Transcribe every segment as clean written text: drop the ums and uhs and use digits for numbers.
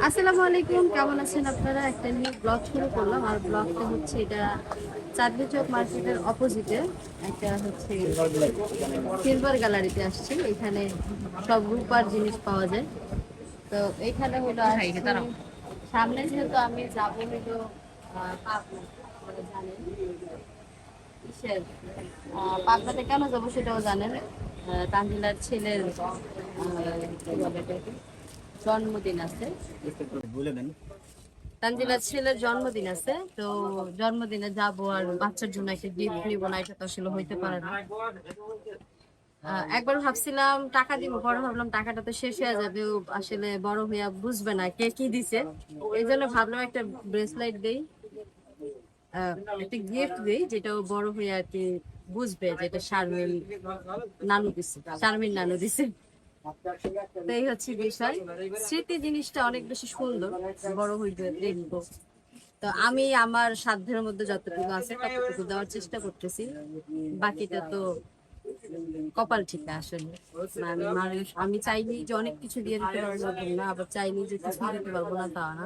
আসসালামু আলাইকুম, কেমন আছেন আপনারা? একটা নিউ ব্লগ শুরু করলাম। আর ব্লগটা হচ্ছে এটা চাঁদনী চক মার্কেটের অপোজিটে একটা হচ্ছে সিলভার গ্যালারিতে আসছি। এখানে সব রূপার জিনিস পাওয়া যায়। তো এইখানে হলো আসছি, সামনে যেহেতু আমি যাবো হলো পাবনা, আপনারা জানেন ইসের পাবনাতে কেন যাবো সেটাও জানেন। তানজিলার ছেলের কি বলে এটাকে? জন্মদিন আছে। বলে দেন। তানজিলার ছেলের জন্মদিন আছে, তো জন্মদিনে যাব আর বাচ্চার জন্য একটা গিফট নিব না, এটা তো আসলে হইতে পারে না। একবার ভাবছিলাম টাকা দিব, পরে ভাবলাম টাকাটা তো শেষ হয়ে যাবে, ও আসলে বড় হইয়া বুঝবে না কে কি দিছে। এই জন্য ভাবলাম একটা ব্রেসলেট দেই, একটা গিফট দেই যেটা ও বড় হয়ে আর কি বুঝবে যেটা শারমিন নানু দিছে, শারমিন নানু দিছে। তো এই হচ্ছে বিষয়। স্মৃতি জিনিসটা অনেক বেশি সুন্দর, বড় হইবে দেখবো। তো আমি আমার সাধ্যের মধ্যে যতটুকু আছে ততটুকু দেওয়ার চেষ্টা করতেছি। বাকিটা তো কপাল ঠিক না আসলে। আমি মানুষ, আমি চাইনি যে অনেক কিছু দিয়ে দিতে পারবো না, আবার চাইনি যে কিছু দিতে পারবো না, তা না।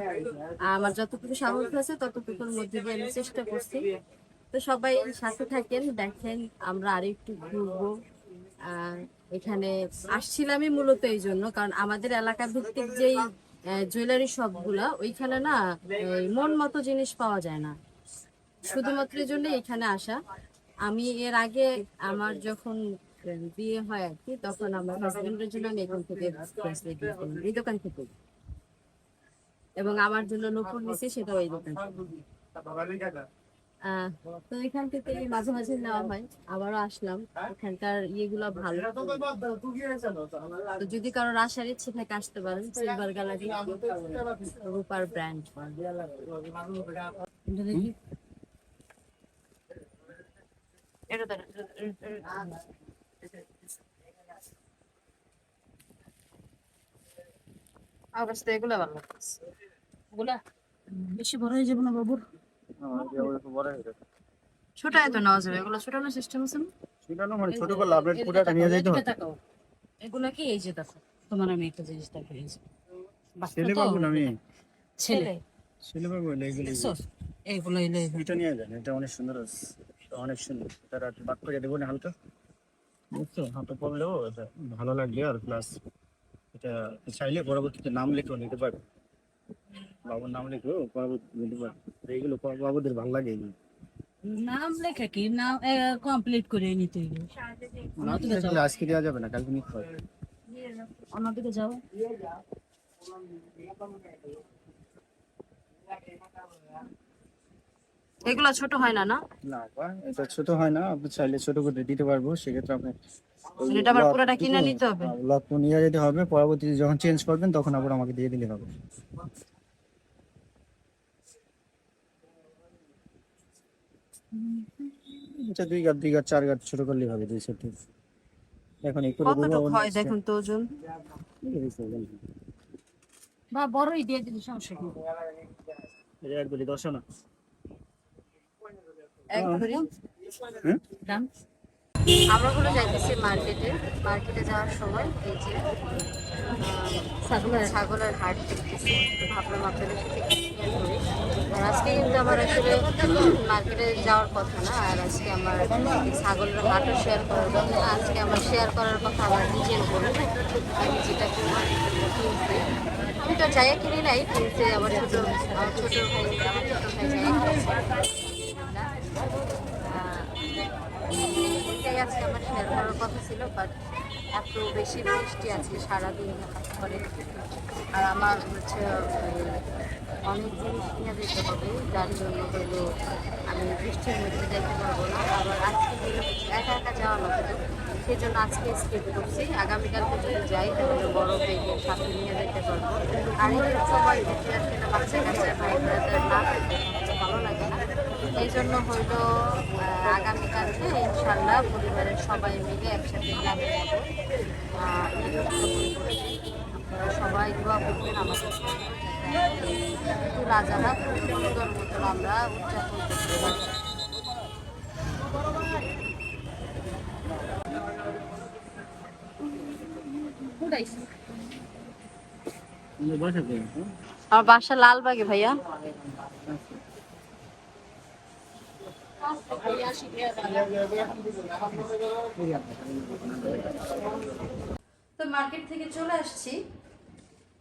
আমার যতটুকু সামর্থ্য আছে ততটুকুর মধ্যে দিয়ে আমি চেষ্টা করছি। তো সবাই সাথে থাকেন, দেখেন আমরা আরো একটু ঘুরবো। আহ এখানে আসছিলামই মূলত এই জন্য, কারণ আমাদের এলাকা ভিত্তিক যেই জুয়েলারি শপ গুলা, ওইখানে না মন মতো জিনিস পাওয়া যায় না। শুধুমাত্র এই জন্য এখানে আসা। আমি এর আগে আমার যখন বিয়ে হয় আর কি, তখন আমার হাজবেন্ডের জন্য আমি এখান থেকে bracelet নিয়েছিলাম, এই দোকান থেকে। এবং আমার জন্য নতুন নিছি, সেটাও এই দোকান থেকে। আহ তো এখান থেকে মাঝে মাঝে নেওয়া হয়, আবারও আসলাম। এখানকার ইয়েগুলো ভালো। তো যদি কারোর আসার ইচ্ছে থাকে আসতে পারেন, সিলভার গ্যালারি, রূপার ব্র্যান্ড। এটা দেন, আমার কাছে তো এগুলো ভালো লাগছে। এগুলা বেশি বড় হয়ে যাবে না বাবুর? ছোট এত নেওয়া যাবে, এগুলো ছোটানোর সিস্টেম আছে না? ছোটানো মানে ছোট করলে আপনার পুরাটা নিয়ে যাইতে হবে। এগুলা কি, এই যে দেখো, তোমার আমি একটা জিনিস দেখাই। ছেলে পাবো না আমি। ছেলে ছেলে পাবো না এগুলো। এইগুলো এলে এটা নিয়ে যান, এটা অনেক সুন্দর আছে। এটা অনেক সুন্দর। তার একটু বাদ করে দেবো না হালকা, বুঝছো? হাতে পড়লেও এটা ভালো লাগবে। আর প্লাস এটা চাইলে পরবর্তীতে নাম লিখেও নিতে পারবে। বাবুর নাম লিখেও পরবর্তীতে নিতে পারবে। এইগুলো বাবুদের ভালো লাগে এগুলো। নাম লেখা কি, নাম কমপ্লিট করে নিতে হবে। নাম লিখলে আজকে দেওয়া যাবে না, কালকে নিতে হবে। অন্যদিকে যাও। এগুলা ছোট হয় না, না? না বা এটা ছোট হয় না, আপনি চাইলে ছোট করে দিতে পারবো। সেক্ষেত্রে আপনি এটা আবার পুরোটা কিনে নিতে হবে? লক নিয়ে যেতে হবে, পরবর্তীতে যখন চেঞ্জ করবেন তখন আবার আমাকে দিয়ে দিলে হবে। এটা 2 গাঁট 2 গাঁট 4 গাঁট ছোট করলেই হবে, 2 সেট। এখন এই করে দেবো। কতটুকু হয় দেখুন তো ওজন। বা বড়ই দিয়ে দিলে সমস্যা কি? এটা একবারই 10 না। এক ভরি হ্যাঁ দাম। আমরা হলো যাইতেছি মার্কেটে। মার্কেটে যাওয়ার সময় এই যে ছাগলের হাট দেখতেছি, তো ভাবলাম আপনাদের সাথে শেয়ার করি। আর আজকে কিন্তু আমার আসলে মার্কেটে যাওয়ার কথা না, আর আজকে আমার এই ছাগলের হাটও শেয়ার করার কথা না। আজকে আমার শেয়ার করার কথা আমার নিজের উপরে। আমি যেটা কিনছি, আমি তো যাইয়া কিনি নাই, কিনছে আমার ছোট ভাই, আমার ছোট ভাই যাইয়া কিনছে। এটাই আজকে আমার শেয়ার করার কথা ছিল, বাট এত বেশি বৃষ্টি আজকে সারাদিন করে। আর আমার হচ্ছে অনেক জিনিস কিনে দিতে হবে, যার জন্য হলো আমি বৃষ্টির মধ্যে যেতে পারবো না। আবার আজকে হলো একা একা যাওয়া লাগবে, সেই জন্য আজকে স্কিপ করছি। আগামীকালকে যদি যাই তাহলে বড় ভাইকে সাথে নিয়ে যেতে পারবো। আর এই সময় যদি আসলে বাচ্চা কাচ্চা ভাই ব্রাদার না থাকে ভালো লাগে না। এই জন্য হইলো আগামীকালকে ইনশাল্লাহ পরিবারের সবাই মিলে একসাথে প্ল্যান করবো। আপনারা সবাই দোয়া করবেন আমাদের রাজারা সুন্দর মতন আমরা উদযাপন করতে পারি। বসাতে আমার বাসা লালবাগে ভাইয়া। তো মার্কেট থেকে চলে আসছি।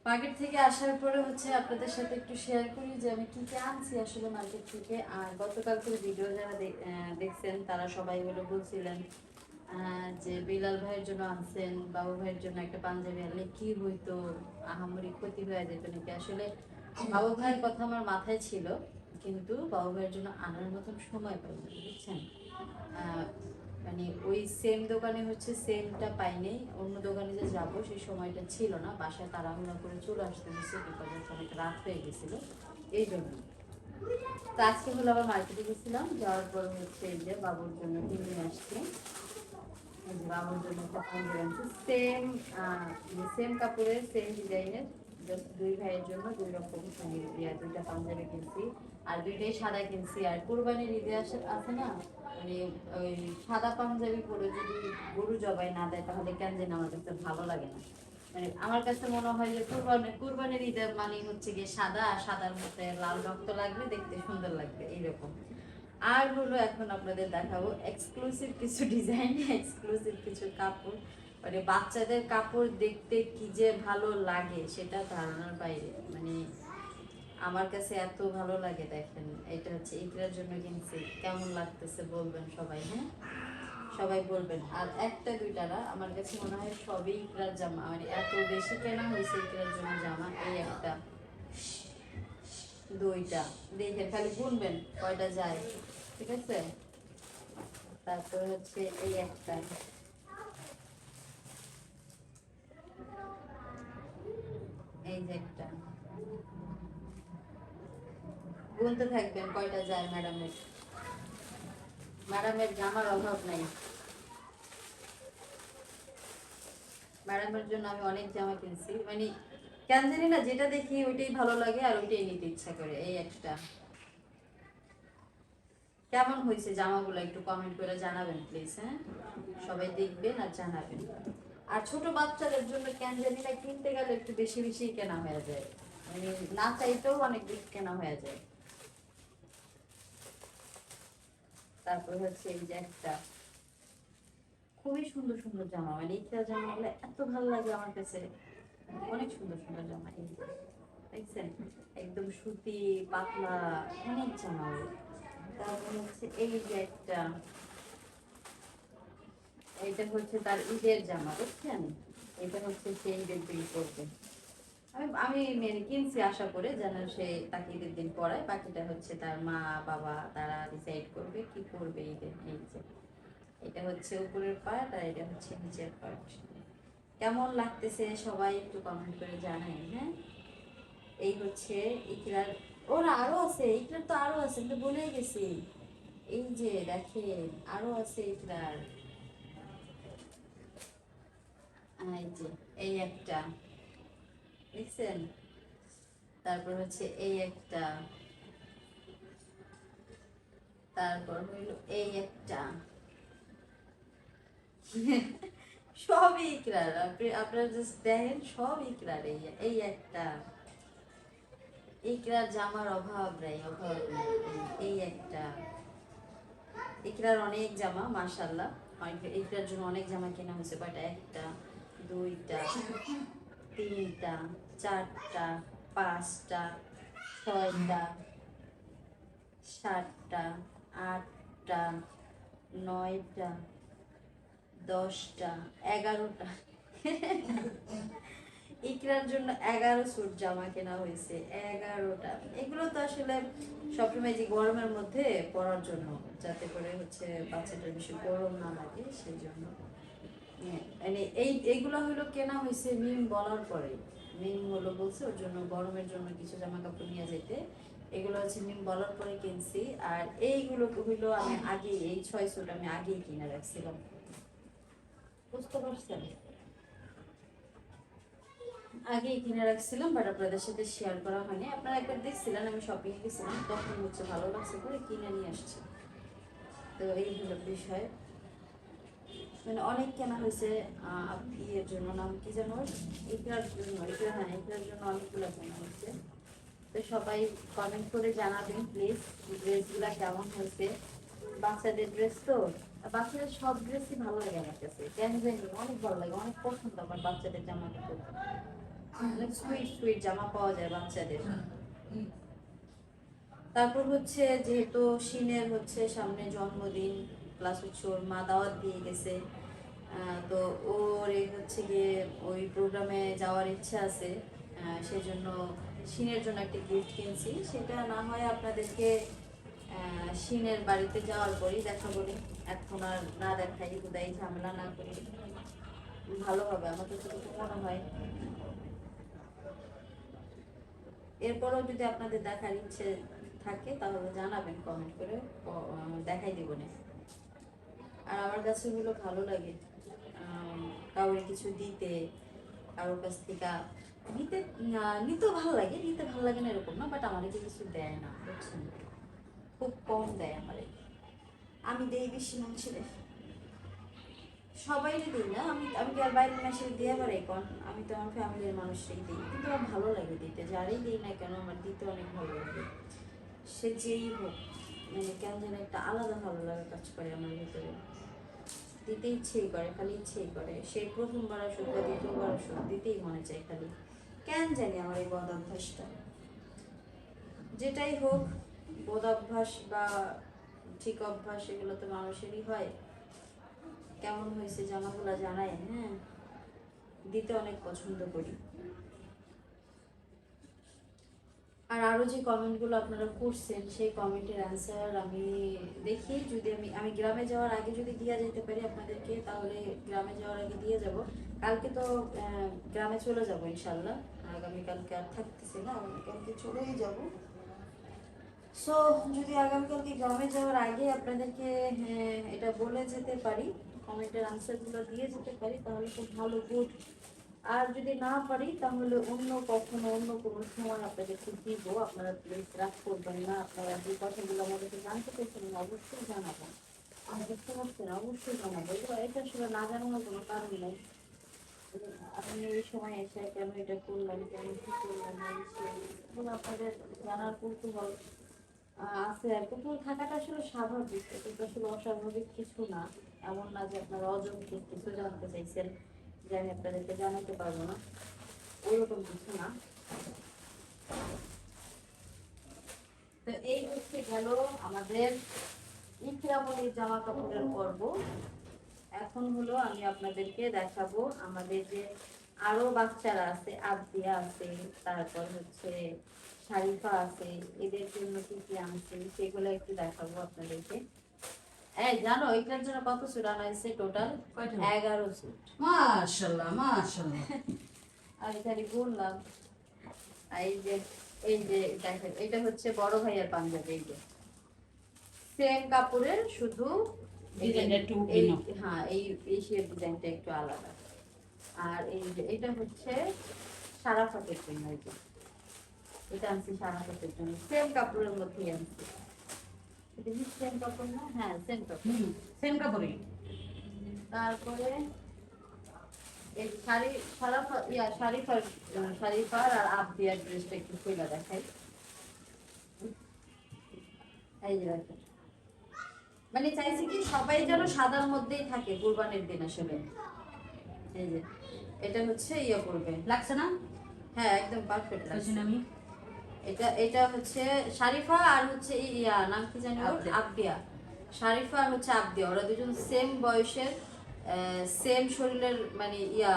মার্কেট থেকে আসার পরে হচ্ছে আপনাদের সাথে একটু শেয়ার করি যে আমি কি কি আনছি আসলে মার্কেট থেকে। আর গতকালকের ভিডিও যারা দেখছেন তারা সবাই হলো বলছিলেন যে বিলাল ভাইয়ের জন্য আনছেন, বাবু ভাইয়ের জন্য একটা পাঞ্জাবি আনলে কি হইতো, আহামরি ক্ষতি হয়ে যেত নাকি। আসলে বাবু ভাইয়ের কথা আমার মাথায় ছিল, কিন্তু বাবু ভাইয়ের জন্য আনার মতন সময় পাইনি, বুঝছেন। মানে ওই সেম দোকানে হচ্ছে সেমটা পাইনি, অন্য দোকানে যে যাবো সেই সময়টা ছিল না, বাসায় তাড়াহুড়া করে চলে আসতে হচ্ছে, বিকজ অনেক রাত হয়ে গেছিল এই জন্য। তো আজকে হলো আবার মার্কেটে গেছিলাম, যাওয়ার পর হচ্ছে এই যে বাবুর জন্য কিনে আসছি। বাবুর জন্য একটা পাঞ্জাবি আনছি, সেম সেম কাপড়ের সেম ডিজাইনের, জাস্ট দুই ভাইয়ের জন্য দুই রকম দুইটা পাঞ্জাবি কিনছি। আর দুইটাই সাদা কিনছি। আর কুরবানির ঈদে আছে না, মানে ওই সাদা পাঞ্জাবি পরে যদি গরু জবাই না দেয় তাহলে কেন যেন আমার কাছে ভালো লাগে না। মানে আমার কাছে মনে হয় যে কুরবানির ঈদে মানে হচ্ছে গিয়ে সাদা, আর সাদার মধ্যে লাল রক্ত লাগবে, দেখতে সুন্দর লাগবে এইরকম। আর হলো এখন আপনাদের দেখাবো এক্সক্লুসিভ কিছু ডিজাইন, এক্সক্লুসিভ কিছু কাপড়। মানে বাচ্চাদের কাপড় দেখতে কি যে ভালো লাগে সেটা ধারণার বাইরে। মানে আমার কাছে এত ভালো লাগে, দেখেন এটা হচ্ছে ইকরার জন্য কিনছি, কেমন লাগতেছে বলবেন সবাই, হ্যাঁ সবাই বলবেন। আর একটা দুইটা না, আমার কাছে মনে হয় সবই ইকরার জামা, মানে এত বেশি কেনা হয়েছে ইকরার জন্য জামা। এই একটা, দুইটা, দেখে খালি গুনবেন কয়টা যায়, ঠিক আছে। তারপর হচ্ছে এই একটা, এই যে একটা, গুনতে থাকবেন কয়টা যায় ম্যাডামের। ম্যাডামের জামার অভাব নাই, ম্যাডামের জন্য আমি অনেক জামা কিনছি। মানে কেন জানি না, যেটা দেখি ওইটাই ভালো লাগে আর ওইটাই নিতে ইচ্ছা করে। এই একটা, কেমন হয়েছে জামাগুলো একটু কমেন্ট করে জানাবেন প্লিজ, হ্যাঁ সবাই দেখবেন আর জানাবেন। আর ছোট বাচ্চাদের জন্য কেন জানি না কিনতে গেলে একটু বেশি বেশি কেনা হয়ে যায়, মানে না চাইতেও অনেক বেশি কেনা হয়ে যায়। তারপর হচ্ছে এই যে একটা, খুবই সুন্দর সুন্দর জামা, মানে ইচ্ছা জামাগুলো এত ভালো লাগে আমার কাছে, অনেক সুন্দর সুন্দর জামা। এই যে দেখছেন, একদম সুতি পাতলা অনেক জামা। তারপর হচ্ছে এই যে একটা, এটা হচ্ছে তার ঈদের জামা, বুঝছেন। এটা হচ্ছে সে ঈদের দিন পরবে। আমি মেনে কিনছি আশা করে যেন সে তাকে ঈদের দিন পরায়, বাকিটা হচ্ছে তার মা বাবা তারা ডিসাইড করবে কি করবে ঈদের। এই যে এটা হচ্ছে উপরের পার্ট আর এটা হচ্ছে নিচের পার্ট। কেমন লাগতেছে সবাই একটু কমেন্ট করে জানাই, হ্যাঁ। এই হচ্ছে ইকরার, ওরা আরো আছে, ইকরার তো আরো আছে, কিন্তু ভুলেই গেছি। এই যে দেখেন আরো আছে ইকরার, এই যে এই একটা, দেখছেন। তারপর হচ্ছে এই একটা, তারপর হইল এই একটা, সবই ইকরার। আপনারা জাস্ট দেখেন সব ইকরার। এই একটা, ইকরার জামার অভাব নাই, অভাব নাই। এই একটা, ইকরার অনেক জামা মাশাআল্লাহ, ইকরার জন্য অনেক জামা কেনা হয়েছে। কয়টা, একটা, দুইটা, তিনটা, চারটা, পাঁচটা, ছয়টা, সাতটা, আটটা, নয়টা, 10টা, 11টা, ইকরার জন্য 11 স্যুট জামা কেনা হয়েছে, 11টা। এগুলো তো আসলে সবসময় যে গরমের মধ্যে পরার জন্য, যাতে করে হচ্ছে বাচ্চাটার বেশি গরম না লাগে সেই জন্য। মানে এইগুলো হলো কেনা হয়েছে মিম বলার পরে। মিম হলো বলছে ওর জন্য গরমের জন্য কিছু জামা কাপড় নিয়ে যেতে, এগুলো হচ্ছে মিম বলার পরে কিনছি। আর এইগুলো হইলো আমি আগে, এই 6 স্যুট আমি আগেই কিনে রাখছিলাম, বুঝতে পারছেন। আগেই কিনে রাখছিলাম, বাট আপনাদের সাথে শেয়ার করা হয়নি। আপনারা একবার দেখছিলেন আমি শপিং এ গেছিলাম, তখন হচ্ছে ভালো লাগছে করে কিনে নিয়ে আসছি। তো এই হলো বিষয়। মানে অনেক কেনা হয়েছে ইয়ের জন্য, নাম কি যেন, ইকরার জন্য, হ্যাঁ ইকরার জন্য অনেকগুলো কেনা হয়েছে। তো সবাই কমেন্ট করে জানাবেন প্লিজ ড্রেসগুলো কেমন হয়েছে। বাচ্চাদের ড্রেস তো, বাচ্চাদের সব ড্রেসই ভালো লাগে আমার কাছে, কেন জানি অনেক ভালো লাগে, অনেক পছন্দ আমার বাচ্চাদের জামা কাপড়। অনেক সুইট সুইট জামা পাওয়া যায় বাচ্চাদের। তারপর হচ্ছে যেহেতু শিনের হচ্ছে সামনে জন্মদিন, প্লাস হচ্ছে ওর মা দাওয়াত দিয়ে গেছে, তো ওর এই হচ্ছে গিয়ে ওই প্রোগ্রামে যাওয়ার ইচ্ছা আছে, সেজন্য শিনের জন্য একটা গিফট কিনছি। সেটা না হয় আপনাদেরকে শিনের বাড়িতে যাওয়ার পরই দেখাবো নি, এখন আর না দেখাই, কোথায় ঝামেলা না করি, ভালো হবে আমার তো যতটুকু মনে হয়। এরপরও যদি আপনাদের দেখার ইচ্ছে থাকে তাহলে জানাবেন কমেন্ট করে, দেখাই দিব না। আর আমার কাছে এগুলো ভালো লাগে, কাউকে কিছু দিতে, কারোর কাছ থেকে নিতে, নিতেও ভালো লাগে, নিতে ভালো লাগে না এরকম না, বাট আমার কিছু দেয় না, বুঝছেন, খুব কম দেয় আমারে। আমি দেই বেশি মানুষের, সবাই দিই না, আমি আমি কি আর বাইরের মাসে দিয়ে পারি কোন, আমি তো আমার ফ্যামিলির মানুষই দিই, কিন্তু আমার ভালো লাগে দিতে, যারাই দিই না কেন আমার দিতে অনেক ভালো লাগে, সে যেই হোক, মানে কেন যেন একটা আলাদা ভালো লাগা কাজ করে আমার ভিতরে, দিতে ইচ্ছেই করে, খালি ইচ্ছেই করে, সেই প্রথমবার আসুক বা দ্বিতীয়বার আসুক দিতেই মনে চায় খালি, কেন জানি আমার এই বদ অভ্যাসটা। যেটাই হোক, বদ অভ্যাস বা ঠিক অভ্যাস এগুলো তো মানুষেরই হয়। কেমন হয়েছে জামাগুলো জানাই, হ্যাঁ দিতে অনেক পছন্দ করি। আর আরো যে কমেন্টগুলো আপনারা করছেন সেই কমেন্টের অ্যান্সার আমি দেখি, যদি আমি গ্রামে যাওয়ার আগে যদি দিয়ে যেতে পারি আপনাদেরকে, তাহলে গ্রামে যাওয়ার আগে দিয়ে যাব। কালকে তো গ্রামে চলে যাব ইনশাল্লাহ, আগামীকালকে আর থাকতেছি না, আগামীকালকে চলেই যাব। সো যদি আগামীকালকে গ্রামে যাওয়ার আগে আপনাদেরকে এটা বলে যেতে পারি, কমেন্টের আনসারগুলো দিয়ে যেতে পারি, তাহলে খুব ভালো, গুড। আর যদি না পারি তাহলে অন্য কখনো অন্য কোনো সময় আপনাদেরকে দিব, আপনারা প্লিজ রাগ করবেন না, আপনারা যে কথাগুলো আমাদেরকে জানতে পেরেছেন অবশ্যই জানাবেন, বুঝতে পারছেন, অবশ্যই জানাবো, এটা আসলে না জানানোর কোনো কারণ নেই। আপনি এই সময় এসে কেন এটা করলেন, কেন কি করলেন, আপনাদের জানার কৌতূহল আছে, আর কুকুর থাকাটা আসলে স্বাভাবিক, এটা তো আসলে অস্বাভাবিক কিছু না, এমন না যে আপনারা অযৌক্তিক কিছু জানতে চাইছেন যে আমি আপনাদেরকে জানাতে পারবো না, ওইরকম কিছু না। তো এই হচ্ছে গেল আমাদের ইকরামণির জামা কাপড়ের পর্ব। এখন হলো আমি আপনাদেরকে দেখাবো আমাদের যে আরো বাচ্চারা আছে, আবদিয়া আছে, তারপর হচ্ছে শারিফা আছে, এদের জন্য কি কি আনছে সেগুলো একটু দেখাবো আপনাদেরকে। জানো এটার জন্য কত স্যুট আনা হয়েছে টোটাল? 11 স্যুট। মাশাআল্লাহ মাশাআল্লাহ। আমি খালি বললাম। এই যে দেখেন, এটা হচ্ছে বড় ভাইয়ার পাঞ্জাবি, এই যে সেম কাপড়ের, শুধু ডিজাইনটা একটু এই, ভিন্ন। হ্যাঁ এই এশিয়ার ডিজাইনটা একটু আলাদা। আর এই যে এটা হচ্ছে সারাফাতের জন্য, এই যে এটা আনছি সারাফাতের জন্য, সেম কাপড়ের মধ্যেই আনছি। এটা কি সেম কাপড় না? হ্যাঁ সেম কাপড়, সেম কাপড়ই। তারপরে এই শারিফার আর আবদিয়ার ড্রেসটা একটু খুলে দেখাই। এই যে দেখেন, মানে চাইছি কি সবাই যেন সাদার মধ্যেই থাকে কুরবানির দিন আসলে। এই যে এটা হচ্ছে ইয়ে করবে, লাগছে না? হ্যাঁ একদম পারফেক্ট লাগছে। আমি এটা হচ্ছে শারিফা আর হচ্ছে ইয়া নাম কি জানি ওর, আবদিয়া। শারিফা আর হচ্ছে আবদিয়া, ওরা দুজন সেম বয়সের, সেম শরীরের, মানে ইয়া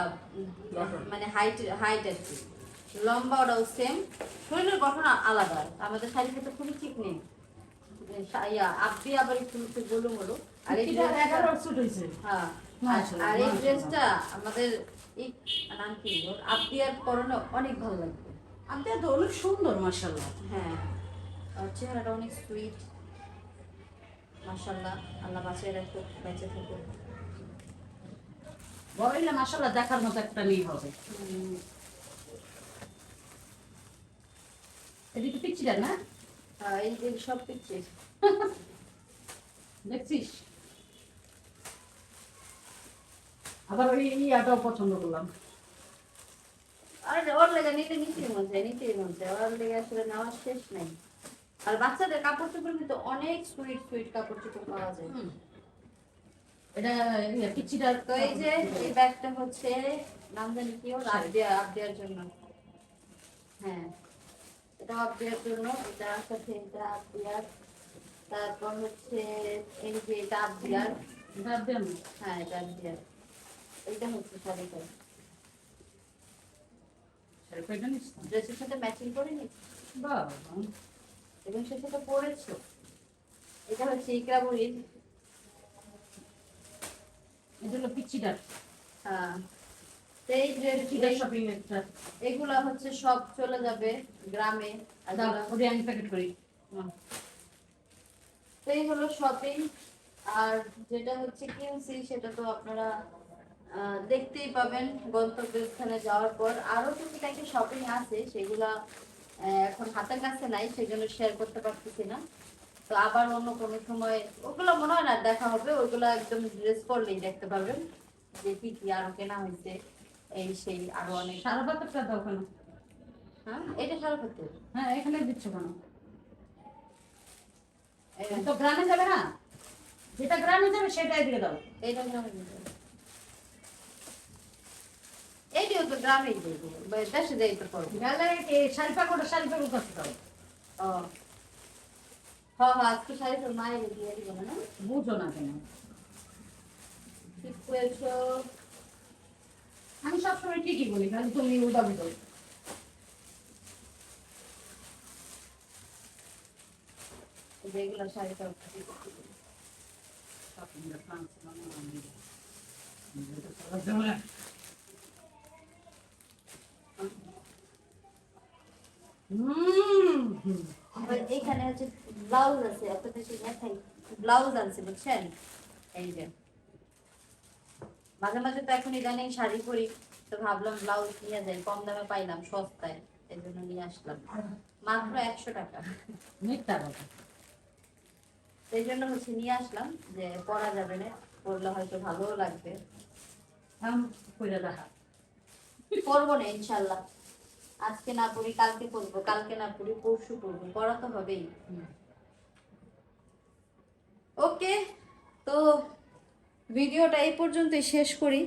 মানে হাইট হাইট আর কি, লম্বা ওরাও সেম, শরীরের গঠন আলাদা। আমাদের শারিফা তো খুবই ঠিক নেই, ইয়া আবদি আবার একটু একটু গোলুমোলু। আর এই হ্যাঁ, আর এই ড্রেসটা আমাদের নাম কি ওর, আবদিয়ার পরনে অনেক ভালো লাগবে। আপনি তো অনেক সুন্দর মাশাআল্লাহ। হ্যাঁ, আর চেহারাটা অনেক সুইট, মাশাআল্লাহ, আল্লাহ বাঁচিয়ে রাখুক, বেঁচে থাকুক। বড় হইলে মাশাআল্লাহ দেখার মতো একটা মেয়ে হবে। এটা তো পিচ্ছিটা না? এই যে সব পিকচার দেখছিস? আবার ওই ইয়াটাও পছন্দ করলাম। আর ওর লেগে নিতেই মন চায় ওর লেগে আসলে নেওয়ার শেষ নাই। আর বাচ্চাদের কাপড় চোপড় কিন্তু অনেক সুইট সুইট কাপড় চোপড় পাওয়া যায়। এটা পিচিটার তো এই যে এই ব্যাগটা হচ্ছে নাম জানি কি ওর আবদিয়ার জন্য। হ্যাঁ এটা আবদিয়ার জন্য, এটা সাথে এটা আবদিয়ার, তারপর হচ্ছে এই যে এটা আবদিয়ার, হ্যাঁ এটা আবদিয়ার, এটা হচ্ছে শাড়িটা ড্রেসের সাথে ম্যাচিং করে নিচ্ছি এবং সে সেটা পরেছো। এটা হচ্ছে ইকরা বুড়ির, এটা হলো পিচিটার হ্যাঁ এই পিচিটার শপিং একটা এগুলা হচ্ছে সব চলে যাবে গ্রামে। আর ওটা আমি প্যাকেট করি। তো এই হলো শপিং। আর যেটা হচ্ছে কিনছি সেটা তো আপনারা দেখতেই পাবেন গন্তব্যস্থানে যাওয়ার পর। আরো টুকিটাকি শপিং আছে, সেগুলা এখন হাতের কাছে নাই, সেই জন্য শেয়ার করতে পারতেছি না। তো আবার অন্য কোনো সময় ওগুলো মনে হয় না দেখা হবে, ওইগুলো একদম ড্রেস করলেই দেখতে পারবেন যে কি কি আরো কেনা হয়েছে, এই সেই আরো অনেক। সারা পাতাটা দাও কেন? হ্যাঁ এটা সারা করতে হ্যাঁ এখানে দিচ্ছ কেন? তো গ্রামে যাবে না, যেটা গ্রামে যাবে সেটাই দিয়ে দাও। এইটা গ্রামে দিতে হবে। এইটিও তো গ্রামেই দেবো, দেশে যাই তো করবো। গেলে শাড়ি পাকড়টা শাড়ি পাকড় করতে দাও। ও হ্যাঁ হ্যাঁ আজকে শাড়ি তোর মায়ের দিয়ে দিব না? বুঝো না কেন? ঠিক করেছো। আমি সবসময় ঠিকই বলি, খালি তুমি উদা বুঝো। যেগুলো শাড়িটা এখানে হচ্ছে ব্লাউজ আছে, আপনাদের সেই দেখাই ব্লাউজ আছে বুঝছেন। এই যে মাঝে মাঝে তো এখন ইদানিং শাড়ি পরি, তো ভাবলাম ব্লাউজ নিয়ে যাই, কম দামে পাইলাম সস্তায়, এই জন্য নিয়ে আসলাম মাত্র 100 টাকা। মিথ্যা কথা। এই জন্য হচ্ছে নিয়ে আসলাম যে পরা যাবে না, পরলে হয়তো ভালোও লাগবে। কইরা দেখা পরবো না ইনশাল্লাহ, আজকে না পরি কালকে পরবো, কালকে না পরি পরশু পরবো, পরা তো হবেই। ওকে, তো ভিডিওটা এই পর্যন্তই শেষ করি।